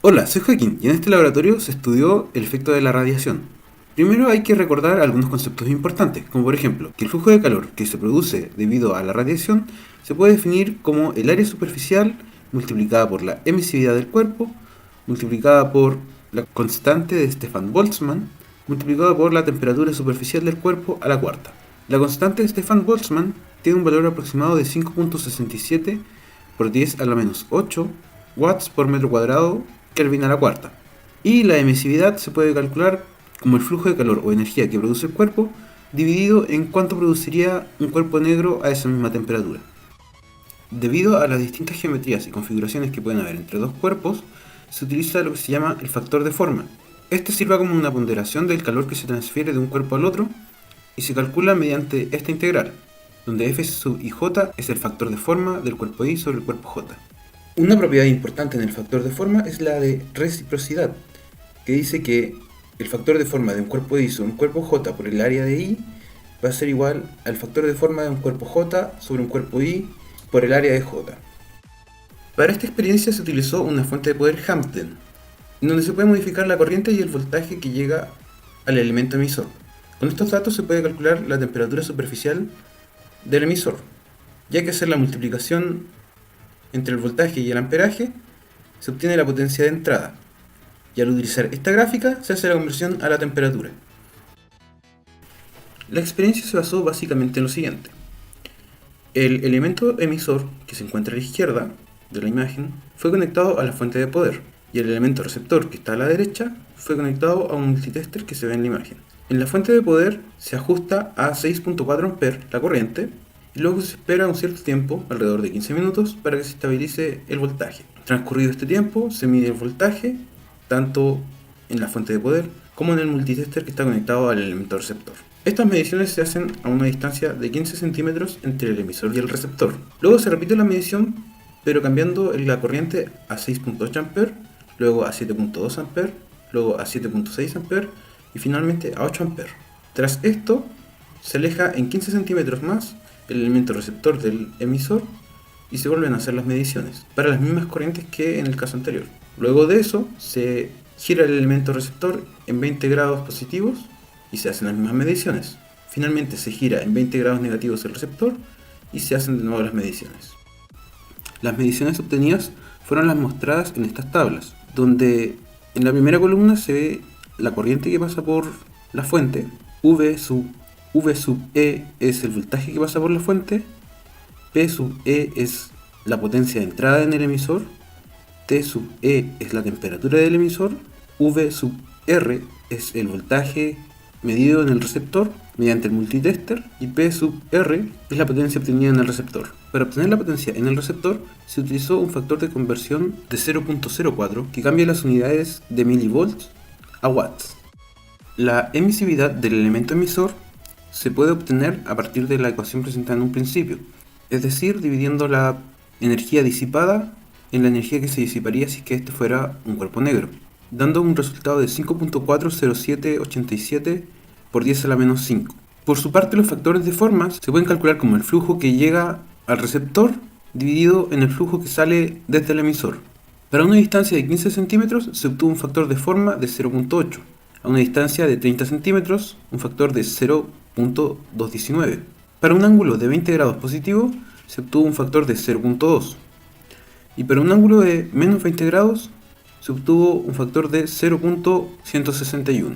Hola, soy Joaquín y en este laboratorio se estudió el efecto de la radiación. Primero hay que recordar algunos conceptos importantes, como por ejemplo que el flujo de calor que se produce debido a la radiación se puede definir como el área superficial multiplicada por la emisividad del cuerpo, multiplicada por la constante de Stefan-Boltzmann, multiplicada por la temperatura superficial del cuerpo a la cuarta. La constante de Stefan-Boltzmann tiene un valor aproximado de 5.67 por 10 a la menos 8 watts por metro cuadrado Kelvin a la cuarta. Y la emisividad se puede calcular como el flujo de calor o energía que produce el cuerpo dividido en cuánto produciría un cuerpo negro a esa misma temperatura. Debido a las distintas geometrías y configuraciones que pueden haber entre dos cuerpos, se utiliza lo que se llama el factor de forma. Este sirve como una ponderación del calor que se transfiere de un cuerpo al otro y se calcula mediante esta integral, donde f sub i j es el factor de forma del cuerpo i sobre el cuerpo j. Una propiedad importante en el factor de forma es la de reciprocidad, que dice que el factor de forma de un cuerpo i sobre un cuerpo j por el área de i va a ser igual al factor de forma de un cuerpo j sobre un cuerpo i por el área de j. Para esta experiencia se utilizó una fuente de poder Hampden, en donde se puede modificar la corriente y el voltaje que llega al elemento emisor. Con estos datos se puede calcular la temperatura superficial del emisor, ya que hacer la multiplicación entre el voltaje y el amperaje se obtiene la potencia de entrada, y al utilizar esta gráfica se hace la conversión a la temperatura. La experiencia se basó básicamente en lo siguiente. El elemento emisor, que se encuentra a la izquierda de la imagen, fue conectado a la fuente de poder, y el elemento receptor, que está a la derecha, fue conectado a un multitester que se ve en la imagen. En la fuente de poder se ajusta a 6.4 A la corriente, y luego se espera un cierto tiempo, alrededor de 15 minutos, para que se estabilice el voltaje. Transcurrido este tiempo, se mide el voltaje, tanto en la fuente de poder como en el multitester que está conectado al elemento receptor. Estas mediciones se hacen a una distancia de 15 centímetros entre el emisor y el receptor. Luego se repite la medición, pero cambiando la corriente a 6.8 A, luego a 7.2 A, luego a 7.6 A y finalmente a 8 A. Tras esto, se aleja en 15 centímetros más el elemento receptor del emisor y se vuelven a hacer las mediciones para las mismas corrientes que en el caso anterior. Luego de eso se gira el elemento receptor en 20 grados positivos y se hacen las mismas mediciones. Finalmente se gira en 20 grados negativos el receptor y se hacen de nuevo las mediciones. Las mediciones obtenidas fueron las mostradas en estas tablas, donde en la primera columna se ve la corriente que pasa por la fuente, V sub E es el voltaje que pasa por la fuente, P sub E es la potencia de entrada en el emisor, T sub E es la temperatura del emisor, V sub R es el voltaje medido en el receptor mediante el multitester y P sub R es la potencia obtenida en el receptor. Para obtener la potencia en el receptor se utilizó un factor de conversión de 0.04 que cambia las unidades de milivolts a watts. La emisividad del elemento emisor se puede obtener a partir de la ecuación presentada en un principio, es decir, dividiendo la energía disipada en la energía que se disiparía si es que este fuera un cuerpo negro, dando un resultado de 5.40787 por 10 a la menos 5. Por su parte, los factores de formas se pueden calcular como el flujo que llega al receptor dividido en el flujo que sale desde el emisor. Para una distancia de 15 centímetros se obtuvo un factor de forma de 0.8. A una distancia de 30 centímetros, un factor de 0.219. Para un ángulo de 20 grados positivo, se obtuvo un factor de 0.2. Y para un ángulo de menos 20 grados, se obtuvo un factor de 0.161.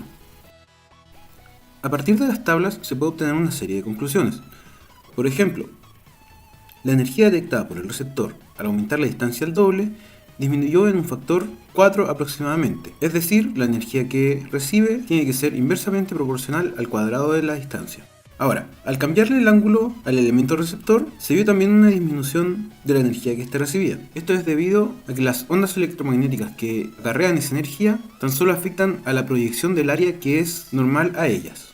A partir de las tablas se puede obtener una serie de conclusiones. Por ejemplo, la energía detectada por el receptor al aumentar la distancia al doble disminuyó en un factor 4 aproximadamente, es decir, la energía que recibe tiene que ser inversamente proporcional al cuadrado de la distancia. Ahora, al cambiarle el ángulo al elemento receptor, se vio también una disminución de la energía que éste recibía. Esto es debido a que las ondas electromagnéticas que acarrean esa energía tan solo afectan a la proyección del área que es normal a ellas.